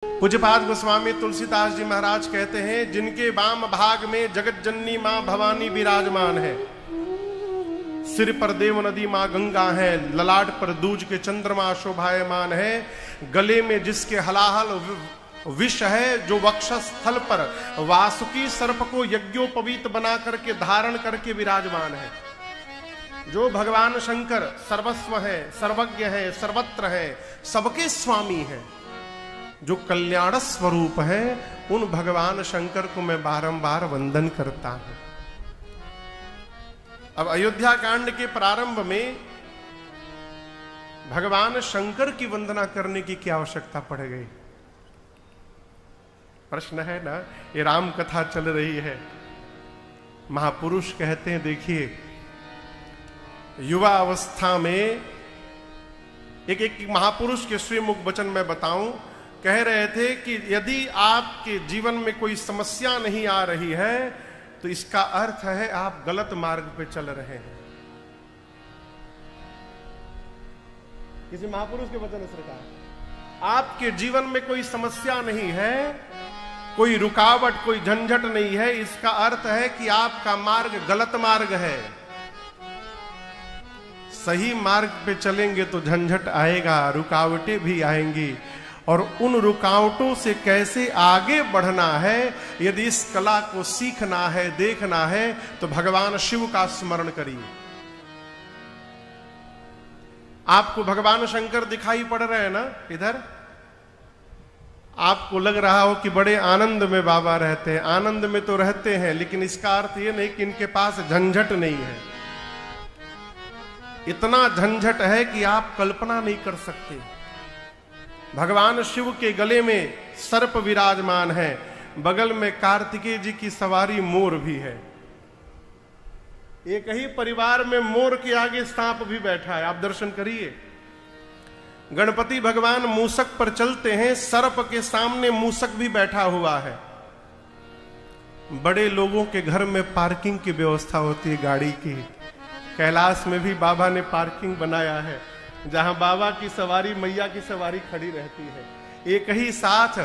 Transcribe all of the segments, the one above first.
पूज्यपाद गोस्वामी तुलसीदास जी महाराज कहते हैं, जिनके वाम भाग में जगत जननी मां भवानी विराजमान है, सिर पर देव नदी मां गंगा है, ललाट पर दूज के चंद्रमा शोभायमान है, गले में जिसके हलाहल विष है, जो वक्षस्थल पर वासुकी सर्प को यज्ञोपवीत बना करके धारण करके विराजमान है, जो भगवान शंकर सर्वस्व है, सर्वज्ञ है, सर्वत्र है, सबके स्वामी है, जो कल्याण स्वरूप है, उन भगवान शंकर को मैं बारंबार वंदन करता हूं। अब अयोध्या कांड के प्रारंभ में भगवान शंकर की वंदना करने की क्या आवश्यकता पड़ गई? प्रश्न है ना। ये राम कथा चल रही है, महापुरुष कहते हैं, देखिए युवा अवस्था में एक महापुरुष के श्रीमुख वचन में बताऊं, कह रहे थे कि यदि आपके जीवन में कोई समस्या नहीं आ रही है तो इसका अर्थ है आप गलत मार्ग पे चल रहे हैं। किसी महापुरुष के वचन से कहा, आपके जीवन में कोई समस्या नहीं है, कोई रुकावट, कोई झंझट नहीं है, इसका अर्थ है कि आपका मार्ग गलत मार्ग है। सही मार्ग पे चलेंगे तो झंझट आएगा, रुकावटें भी आएंगी, और उन रुकावटों से कैसे आगे बढ़ना है, यदि इस कला को सीखना है, देखना है, तो भगवान शिव का स्मरण करिए। आपको भगवान शंकर दिखाई पड़ रहे हैं ना इधर? आपको लग रहा हो कि बड़े आनंद में बाबा रहते हैं। आनंद में तो रहते हैं, लेकिन इसका अर्थ ये नहीं कि इनके पास झंझट नहीं है। इतना झंझट है कि आप कल्पना नहीं कर सकते। भगवान शिव के गले में सर्प विराजमान है, बगल में कार्तिकेय जी की सवारी मोर भी है। एक ही परिवार में मोर के आगे सांप भी बैठा है, आप दर्शन करिए। गणपति भगवान मूसक पर चलते हैं, सर्प के सामने मूसक भी बैठा हुआ है। बड़े लोगों के घर में पार्किंग की व्यवस्था होती है गाड़ी की। कैलाश में भी बाबा ने पार्किंग बनाया है, जहां बाबा की सवारी, मैया की सवारी खड़ी रहती है। एक ही साथ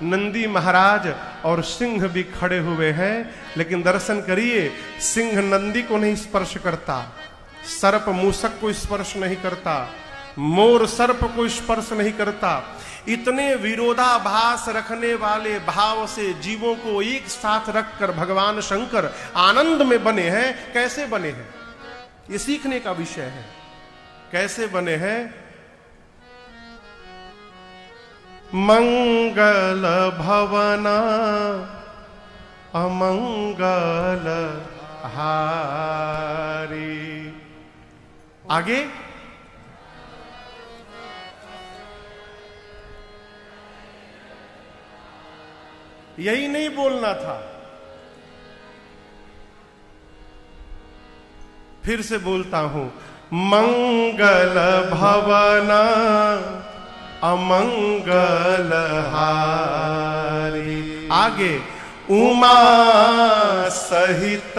नंदी महाराज और सिंह भी खड़े हुए हैं, लेकिन दर्शन करिए, सिंह नंदी को नहीं स्पर्श करता, सर्प मूसक को स्पर्श नहीं करता, मोर सर्प को स्पर्श नहीं करता। इतने विरोधाभास रखने वाले भाव से जीवों को एक साथ रखकर भगवान शंकर आनंद में बने हैं। कैसे बने हैं, ये सीखने का विषय है। कैसे बने हैं? मंगल भवना अमंगल हारी। आगे यही नहीं बोलना था, फिर से बोलता हूं, मंगल भवना अमंगल हारी। आगे उमा सहित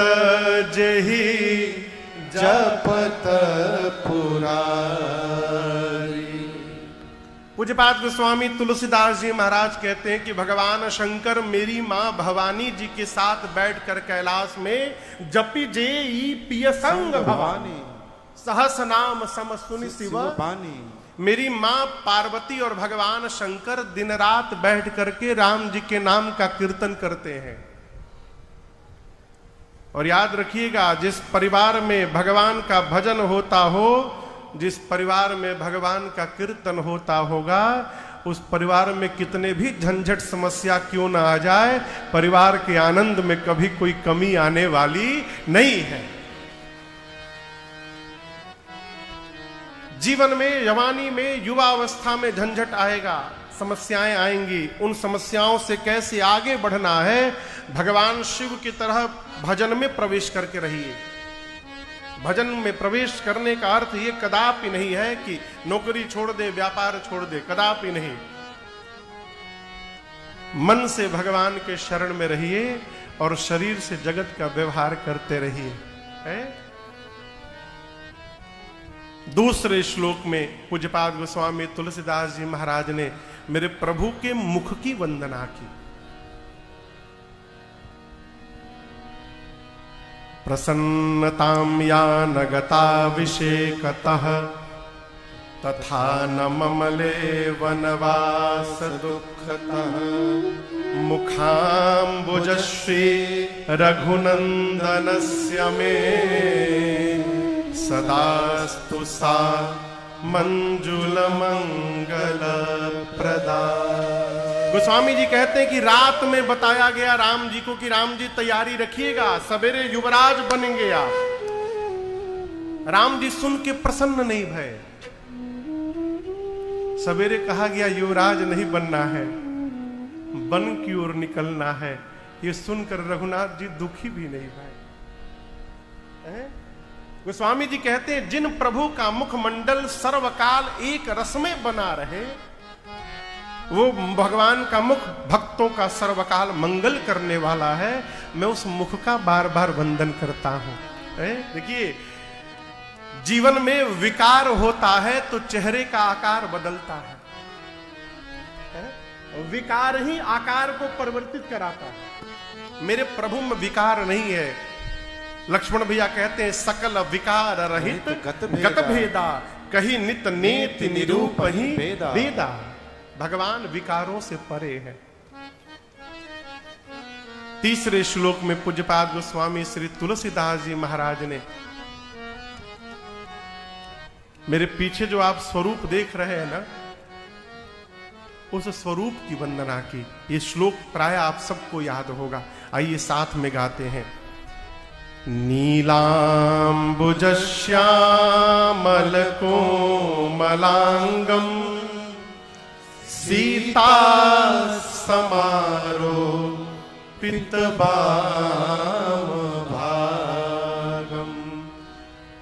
जही जपत पुरारी। पूज्यपाद गोस्वामी तुलसीदास जी महाराज कहते हैं कि भगवान शंकर मेरी मां भवानी जी के साथ बैठकर कैलाश में जपी जे पिय संग भवानी, सहस नाम सम सुनि शिव पानी। मेरी मां पार्वती और भगवान शंकर दिन रात बैठ करके राम जी के नाम का कीर्तन करते हैं। और याद रखिएगा, जिस परिवार में भगवान का भजन होता हो, जिस परिवार में भगवान का कीर्तन होता होगा, उस परिवार में कितने भी झंझट समस्या क्यों ना आ जाए, परिवार के आनंद में कभी कोई कमी आने वाली नहीं है। जीवन में, जवानी में, युवा अवस्था में झंझट आएगा, समस्याएं आएंगी। उन समस्याओं से कैसे आगे बढ़ना है, भगवान शिव की तरह भजन में प्रवेश करके रहिए। भजन में प्रवेश करने का अर्थ ये कदापि नहीं है कि नौकरी छोड़ दे, व्यापार छोड़ दे, कदापि नहीं। मन से भगवान के शरण में रहिए और शरीर से जगत का व्यवहार करते रहिए। दूसरे श्लोक में पूज्यपाद गोस्वामी तुलसीदास जी महाराज ने मेरे प्रभु के मुख की वंदना की। प्रसन्नतां या नगताभिषेकतः तथा न ममले वनवास दुःखतः मुखाम्बुजश्री रघुनन्दनस्य मे सदास्तु सा मंजुलमंगलप्रदा। गोस्वामी जी कहते हैं कि रात में बताया गया राम जी को कि राम जी तैयारी रखिएगा, सवेरे युवराज बनेंगे आप। राम जी सुन के प्रसन्न नहीं भय। सवेरे कहा गया युवराज नहीं बनना है, वन की ओर निकलना है। ये सुनकर रघुनाथ जी दुखी भी नहीं भय। गोस्वामी जी कहते हैं जिन प्रभु का मुखमंडल सर्वकाल एक रस में बना रहे, वो भगवान का मुख भक्तों का सर्वकाल मंगल करने वाला है। मैं उस मुख का बार बार वंदन करता हूं। देखिए, जीवन में विकार होता है तो चेहरे का आकार बदलता है। विकार ही आकार को परिवर्तित कराता है। मेरे प्रभु में विकार नहीं है। लक्ष्मण भैया कहते हैं सकल विकार रहित गत भेदा, कहीं नित नेत निरूप ही वेदा। भगवान विकारों से परे है। तीसरे श्लोक में पूज्यपाद गोस्वामी श्री तुलसीदास जी महाराज ने, मेरे पीछे जो आप स्वरूप देख रहे हैं ना, उस स्वरूप की वंदना की। ये श्लोक प्राय आप सबको याद होगा। आइए साथ में गाते हैं। नीलांबुजश्यामल कोमलांगम सीता समारो पितबाम भागम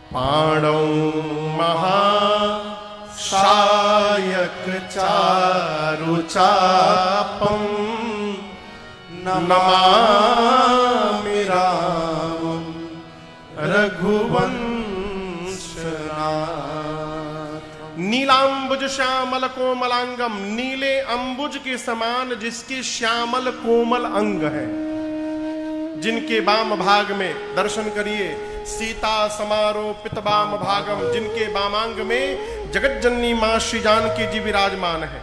पाणौ महाशायक चारुचापम नमामि रामं रघुवंशनाथं। नीलांबुज श्यामल कोमलांगम, नीले अंबुज के समान जिसके श्यामल कोमल अंग है, जिनके वाम भाग में दर्शन करिए सीता समारोह पितबाम भागम, जिनके वामांग में जगत जननी मां श्री जानकी जी विराजमान है।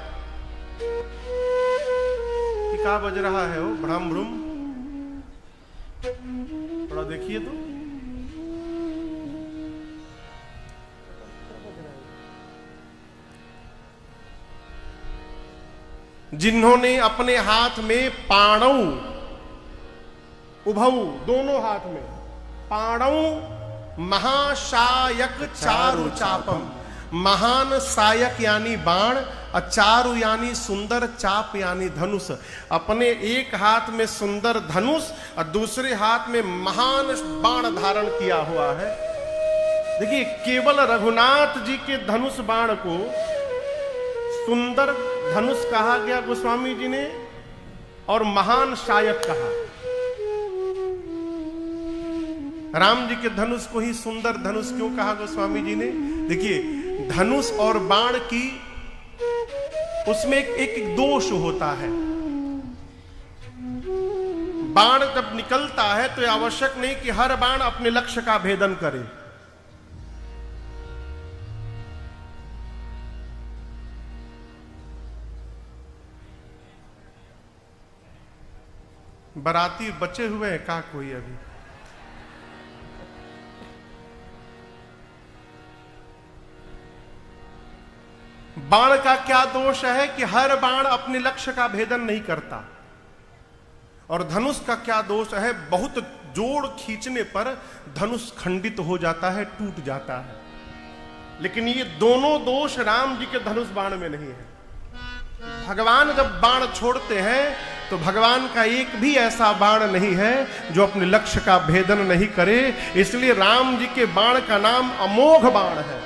क्या बज रहा है वो भ्रम भ्रूम? थोड़ा देखिए तो। जिन्होंने अपने हाथ में पाणौ, उभौ दोनों हाथ में, पाणौ महाशायक चारु चापम, महान सायक यानी बाण, चारु यानी सुंदर, चाप यानी धनुष। अपने एक हाथ में सुंदर धनुष और दूसरे हाथ में महान बाण धारण किया हुआ है। देखिए, केवल रघुनाथ जी के धनुष बाण को सुंदर धनुष कहा गया गोस्वामी जी ने, और महान शायक कहा। राम जी के धनुष को ही सुंदर धनुष क्यों कहा गोस्वामी जी ने? देखिए, धनुष और बाण की उसमें एक दोष होता है। बाण जब निकलता है तो यह आवश्यक नहीं कि हर बाण अपने लक्ष्य का भेदन करे। बाराती बचे हुए हैं का कोई अभी? बाण का क्या दोष है कि हर बाण अपने लक्ष्य का भेदन नहीं करता। और धनुष का क्या दोष है? बहुत जोड़ खींचने पर धनुष खंडित हो जाता है, टूट जाता है। लेकिन ये दोनों दोष राम जी के धनुष बाण में नहीं है। भगवान जब बाण छोड़ते हैं तो भगवान का एक भी ऐसा बाण नहीं है जो अपने लक्ष्य का भेदन नहीं करे। इसलिए राम जी के बाण का नाम अमोघ बाण है।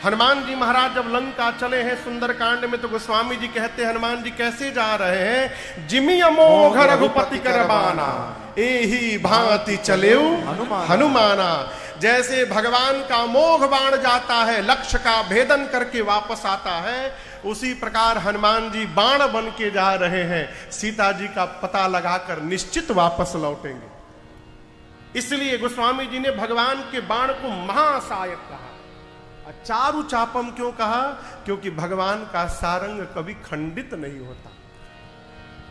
हनुमान जी महाराज जब लंका चले हैं सुंदरकांड में, तो गोस्वामी जी कहते हैं हनुमान जी कैसे जा रहे हैं? जिमि अमोघ रघुपति कर बाना, एही भांति चलेऊ हनुमाना। जैसे भगवान का अमोघ बाण जाता है, लक्ष्य का भेदन करके वापस आता है, उसी प्रकार हनुमान जी बाण बन के जा रहे हैं, सीता जी का पता लगाकर निश्चित वापस लौटेंगे। इसलिए गोस्वामी जी ने भगवान के बाण को महासायक कहा। चारु चापम क्यों कहा? क्योंकि भगवान का सारंग कभी खंडित नहीं होता।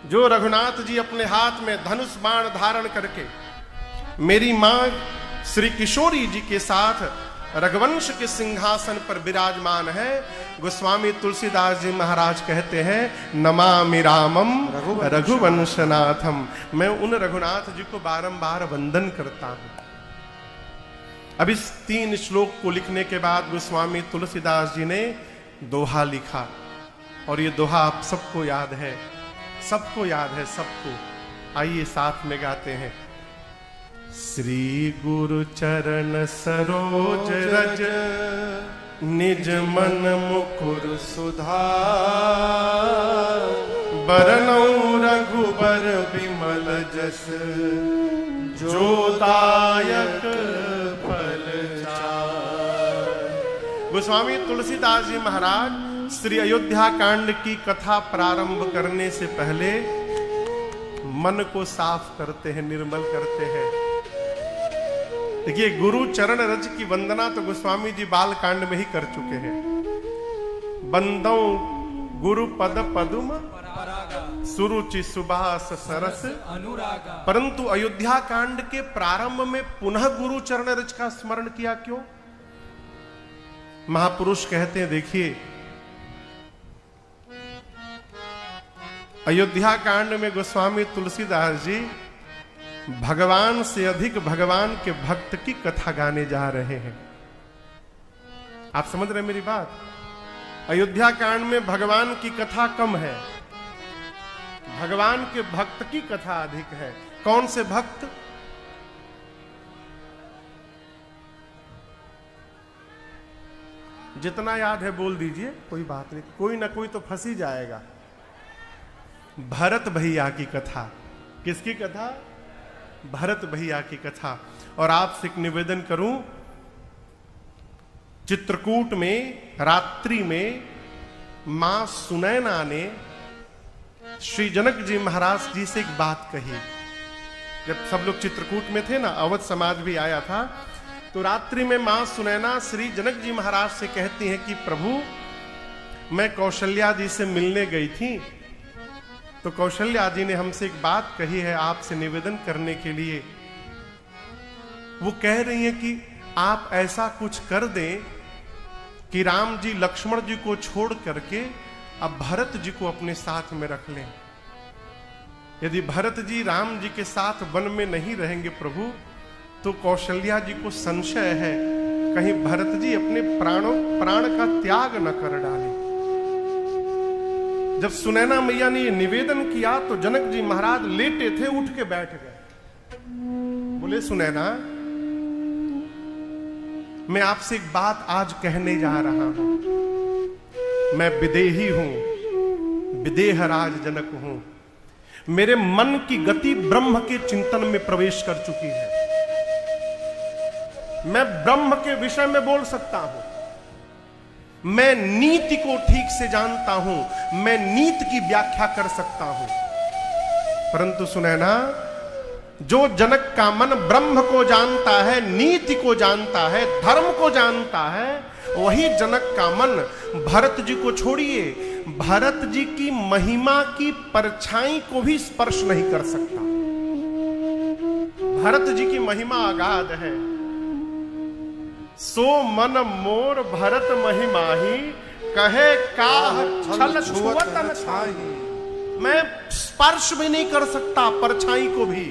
जो रघुनाथ जी अपने हाथ में धनुष बाण धारण करके मेरी मां श्री किशोरी जी के साथ रघुवंश के सिंहासन पर विराजमान है, गोस्वामी तुलसीदास जी महाराज कहते हैं नमामि रामम रघुवंशनाथम। मैं उन रघुनाथ जी को बारंबार वंदन करता हूं। अब इस 3 श्लोक को लिखने के बाद गोस्वामी तुलसीदास जी ने दोहा लिखा, और ये दोहा आप सबको याद है, सबको याद है, सबको। आइए साथ में गाते हैं। श्री गुरु चरण सरोज रज निज मन मुकुर सुधार, बरनउँ रघुबर विमल जस जो दायक फल चार। गोस्वामी तुलसीदास जी महाराज श्री अयोध्या कांड की कथा प्रारंभ करने से पहले मन को साफ करते हैं, निर्मल करते हैं। देखिए, गुरु चरण रज की वंदना तो गोस्वामी जी बाल कांड में ही कर चुके हैं। बंदौ गुरु पद पदुम सुरुचि सुबास सरस अनुरागा। परंतु अयोध्या कांड के प्रारंभ में पुनः गुरु चरण रज का स्मरण किया क्यों? महापुरुष कहते हैं, देखिए अयोध्या कांड में गोस्वामी तुलसीदास जी भगवान से अधिक भगवान के भक्त की कथा गाने जा रहे हैं। आप समझ रहे हैं मेरी बात? अयोध्या कांड में भगवान की कथा कम है, भगवान के भक्त की कथा अधिक है। कौन से भक्त? जितना याद है बोल दीजिए, कोई बात नहीं, कोई ना कोई तो फंस ही जाएगा। भरत भैया की कथा। किसकी कथा? भरत भैया की कथा। और आपसे एक निवेदन करूं, चित्रकूट में रात्रि में मां सुनैना ने श्री जनक जी महाराज जी से एक बात कही। जब सब लोग चित्रकूट में थे ना, अवध समाज भी आया था, तो रात्रि में मां सुनैना श्री जनक जी महाराज से कहती हैं कि प्रभु, मैं कौशल्या जी से मिलने गई थी, तो कौशल्या जी ने हमसे एक बात कही है आपसे निवेदन करने के लिए। वो कह रही हैं कि आप ऐसा कुछ कर दें कि राम जी लक्ष्मण जी को छोड़ करके अब भरत जी को अपने साथ में रख लें। यदि भरत जी राम जी के साथ वन में नहीं रहेंगे प्रभु, तो कौशल्या जी को संशय है कहीं भरत जी अपने प्राण का त्याग न कर डाले। जब सुनैना मैया ने ये निवेदन किया तो जनक जी महाराज लेटे थे, उठ के बैठ गए। बोले, सुनैना, मैं आपसे एक बात आज कहने जा रहा हूं। मैं विदेही हूं, विदेहराज जनक हूं। मेरे मन की गति ब्रह्म के चिंतन में प्रवेश कर चुकी है। मैं ब्रह्म के विषय में बोल सकता हूं। मैं नीति को ठीक से जानता हूं, मैं नीति की व्याख्या कर सकता हूं। परंतु सुनैना, जो जनक का मन ब्रह्म को जानता है, नीति को जानता है, धर्म को जानता है, वही जनक का मन भरत जी को छोड़िए, भरत जी की महिमा की परछाई को भी स्पर्श नहीं कर सकता। भरत जी की महिमा अगाध है। सो मन मोर भरत महिमाही, कहे काह छल छुअत न छाही। मैं स्पर्श भी नहीं कर सकता परछाई को भी।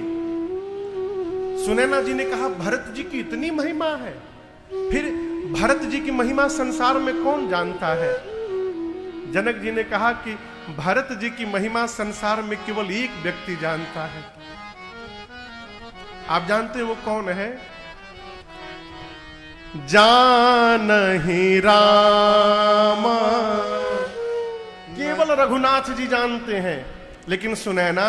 सुनैना जी ने कहा, भरत जी की इतनी महिमा है, फिर भरत जी की महिमा संसार में कौन जानता है? जनक जी ने कहा कि भरत जी की महिमा संसार में केवल एक व्यक्ति जानता है। आप जानते हैं वो कौन है? जानहि राम। केवल रघुनाथ जी जानते हैं। लेकिन सुनैना,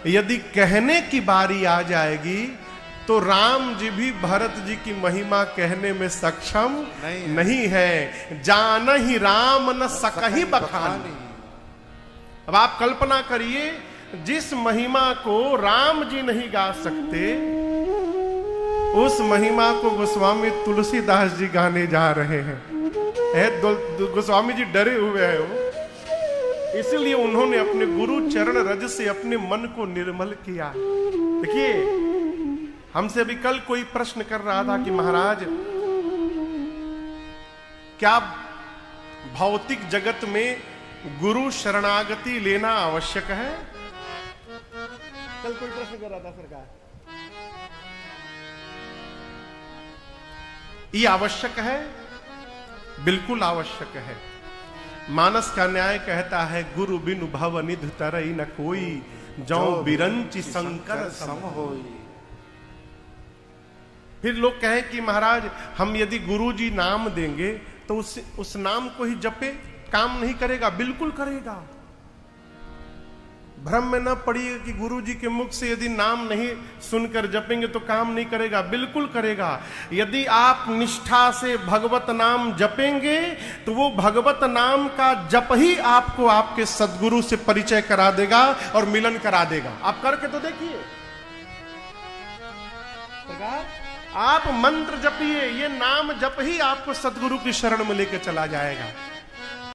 यदि कहने की बारी आ जाएगी तो राम जी भी भरत जी की महिमा कहने में सक्षम नहीं है। जान ही राम न सकहि बखानी। अब आप कल्पना करिए, जिस महिमा को राम जी नहीं गा सकते, उस महिमा को गोस्वामी तुलसीदास जी गाने जा रहे हैं। गोस्वामी जी डरे हुए हैं वो, इसलिए उन्होंने अपने गुरु चरण रज से अपने मन को निर्मल किया। देखिए, हमसे अभी कल कोई प्रश्न कर रहा था कि महाराज, क्या भौतिक जगत में गुरु शरणागति लेना आवश्यक है? कल कोई प्रश्न कर रहा था सरकार, ये आवश्यक है? बिल्कुल आवश्यक है। मानस का न्याय कहता है, गुरु बिनु भव निधि तरई न कोई, जौ बिरंचि शंकर सम होई। फिर लोग कहें कि महाराज, हम यदि गुरु जी नाम देंगे तो उस नाम को ही जपे, काम नहीं करेगा? बिल्कुल करेगा। भ्रम में न पड़िए कि गुरु जी के मुख से यदि नाम नहीं सुनकर जपेंगे तो काम नहीं करेगा। बिल्कुल करेगा। यदि आप निष्ठा से भगवत नाम जपेंगे तो वो भगवत नाम का जप ही आपको आपके सद्गुरु से परिचय करा देगा और मिलन करा देगा। आप करके तो देखिए। आप मंत्र जपिए, ये नाम जप ही आपको सद्गुरु की शरण में लेकर चला जाएगा।